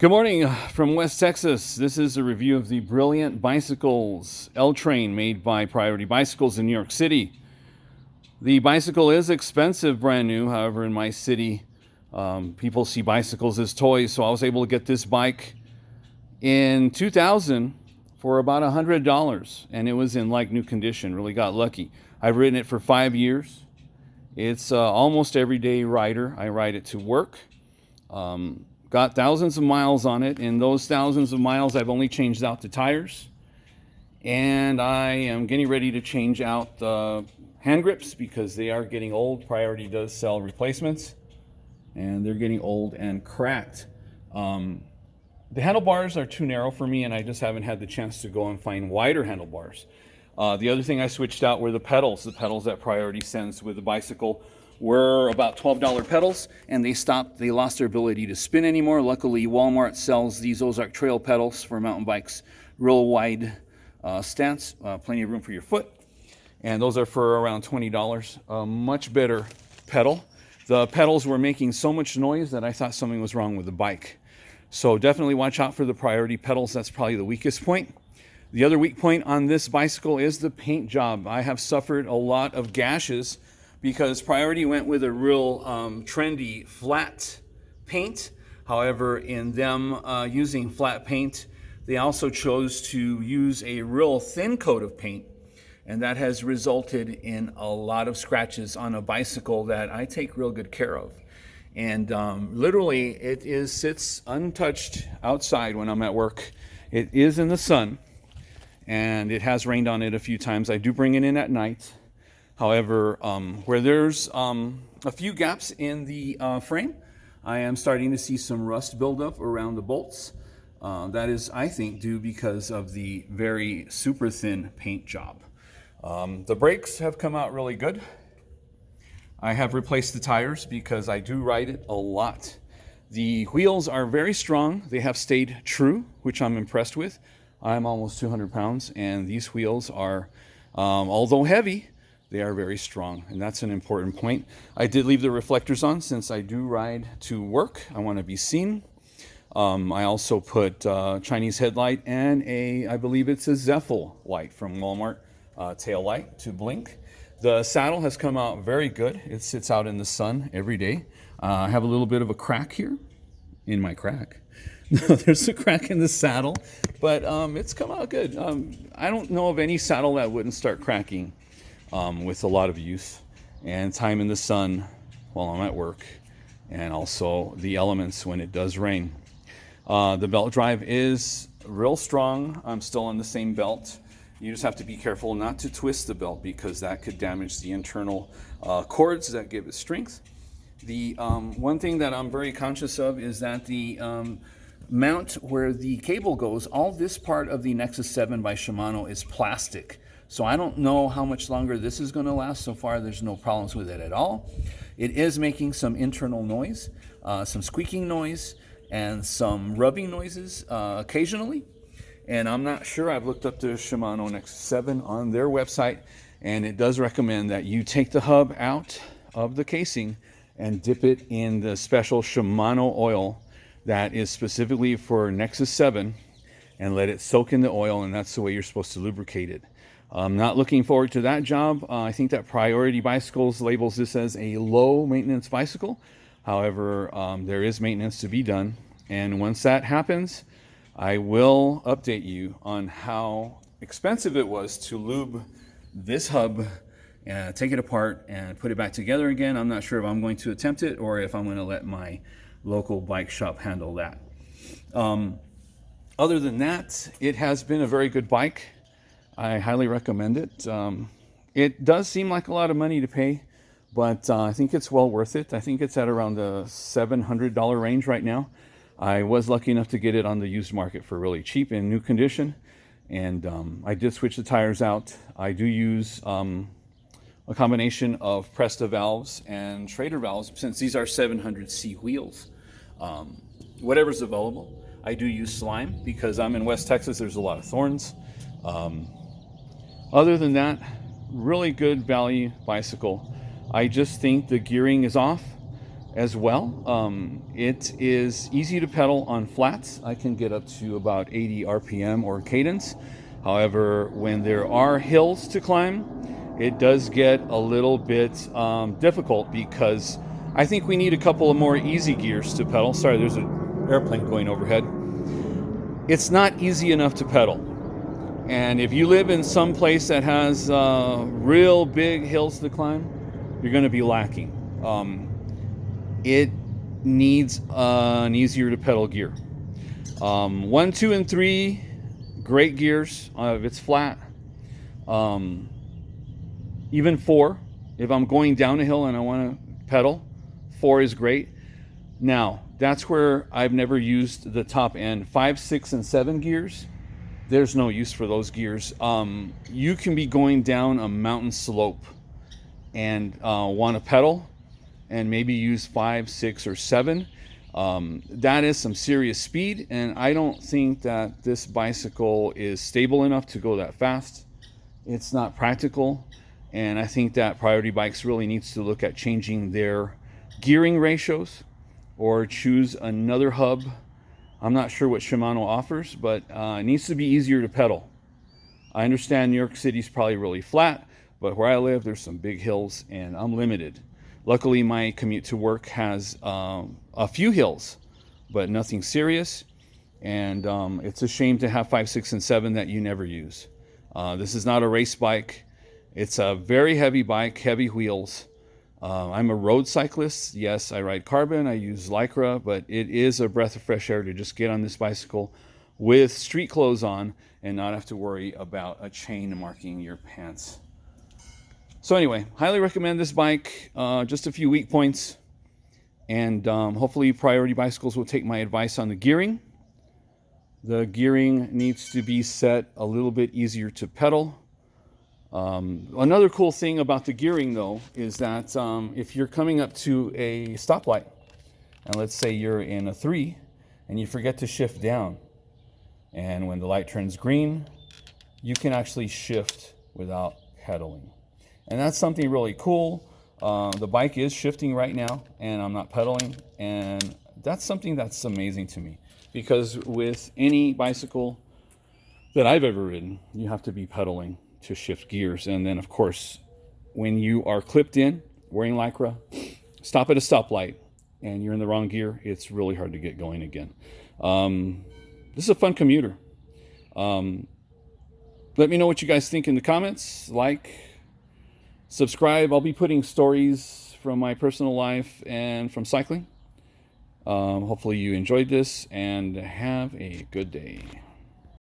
Good morning from West Texas. This is a review of the Brilliant Bicycles L-Train made by Priority Bicycles in New York City. The bicycle is expensive, brand new. However, in my city, people see bicycles as toys, so I was able to get this bike in 2000 for about $100, and it was in like new condition. Really got lucky. I've ridden it for 5 years. It's almost everyday rider. I ride it to work. Got thousands of miles on it. In those thousands of miles, I've only changed out the tires. And I am getting ready to change out the hand grips because they are getting old. Priority does sell replacements, and they're getting old and cracked. The handlebars are too narrow for me, and I just haven't had the chance to go and find wider handlebars. The other thing I switched out were the pedals. The pedals that Priority sends with the bicycle were about $12 pedals, and they lost their ability to spin anymore. Luckily, Walmart sells these Ozark Trail pedals for mountain bikes, real wide stance, plenty of room for your foot, and those are for around $20. A much better pedal. The pedals were making so much noise that I thought something was wrong with the bike. So definitely watch out for the Priority pedals. That's probably the weakest point. The other weak point on this bicycle is the paint job. I have suffered a lot of gashes because Priority went with a real trendy flat paint. However, in them using flat paint, they also chose to use a real thin coat of paint, and that has resulted in a lot of scratches on a bicycle that I take real good care of. And literally, sits untouched outside when I'm at work. It is in the sun, and it has rained on it a few times. I do bring it in at night. However, where there's a few gaps in the frame, I am starting to see some rust buildup around the bolts. That is, I think, due because of the very super thin paint job. The brakes have come out really good. I have replaced the tires because I do ride it a lot. The wheels are very strong. They have stayed true, which I'm impressed with. I'm almost 200 pounds, and these wheels are, although heavy, they are very strong, and that's an important point. I did leave the reflectors on since I do ride to work. I want to be seen. I also put Chinese headlight and I believe it's a Zephyl light from Walmart, tail light to blink. The saddle has come out very good. It sits out in the sun every day. I have a little bit of a crack here in my crack. There's a crack in the saddle, but it's come out good. I don't know of any saddle that wouldn't start cracking with a lot of use and time in the sun while I'm at work, and also the elements when it does rain. The belt drive is real strong. I'm still on the same belt. You just have to be careful not to twist the belt because that could damage the internal cords that give it strength. The one thing that I'm very conscious of is that the mount where the cable goes, all this part of the Nexus 7 by Shimano is plastic. So I don't know how much longer this is going to last. So far, there's no problems with it at all. It is making some internal noise, some squeaking noise, and some rubbing noises occasionally. And I'm not sure. I've looked up the Shimano Nexus 7 on their website, and it does recommend that you take the hub out of the casing and dip it in the special Shimano oil that is specifically for Nexus 7 and let it soak in the oil, and that's the way you're supposed to lubricate it. I'm not looking forward to that job. I think that Priority Bicycles labels this as a low maintenance bicycle. However, there is maintenance to be done. And once that happens, I will update you on how expensive it was to lube this hub, take it apart and put it back together again. I'm not sure if I'm going to attempt it or if I'm going to let my local bike shop handle that. Other than that, it has been a very good bike. I highly recommend it. It does seem like a lot of money to pay, but I think it's well worth it. I think it's at around the $700 range right now. I was lucky enough to get it on the used market for really cheap in new condition, and I did switch the tires out. I do use a combination of Presta valves and Schrader valves since these are 700C wheels. Whatever's available. I do use slime because I'm in West Texas. There's a lot of thorns. Other than that, really good value bicycle. I just think the gearing is off. as well. It is easy to pedal on flats. I can get up to about 80 RPM or cadence. However, when there are hills to climb, it does get a little bit difficult because I think we need a couple of more easy gears to pedal. Sorry, there's an airplane going overhead. It's not easy enough to pedal. And if you live in some place that has real big hills to climb, you're going to be lacking. It needs an easier to pedal gear. 1, 2, and 3, great gears if it's flat. Even 4, if I'm going down a hill and I want to pedal, 4 is great. Now, that's where I've never used the top end. 5, 6, and 7 gears, there's no use for those gears. You can be going down a mountain slope and want to pedal and maybe use 5, 6, or 7. That is some serious speed, and I don't think that this bicycle is stable enough to go that fast. It's not practical, and I think that Priority Bikes really needs to look at changing their gearing ratios or choose another hub. I'm not sure what Shimano offers, but it needs to be easier to pedal. I understand New York City's probably really flat, but where I live, there's some big hills, and I'm limited. Luckily, my commute to work has a few hills, but nothing serious. And it's a shame to have 5, 6, and 7 that you never use. This is not a race bike. It's a very heavy bike, heavy wheels. I'm a road cyclist. Yes, I ride carbon. I use Lycra, but it is a breath of fresh air to just get on this bicycle with street clothes on and not have to worry about a chain marking your pants. So anyway, highly recommend this bike. Just a few weak points, and hopefully Priority Bicycles will take my advice on the gearing. The gearing needs to be set a little bit easier to pedal. Another cool thing about the gearing, though, is that if you're coming up to a stoplight, and let's say you're in a 3, and you forget to shift down, and when the light turns green, you can actually shift without pedaling. And that's something really cool. The bike is shifting right now, and I'm not pedaling. And that's something that's amazing to me. Because with any bicycle that I've ever ridden, you have to be pedaling to shift gears. And then, of course, when you are clipped in, wearing Lycra, stop at a stoplight, and you're in the wrong gear, it's really hard to get going again. This is a fun commuter. Let me know what you guys think in the comments. Like, subscribe. I'll be putting stories from my personal life and from cycling. Hopefully you enjoyed this, and have a good day.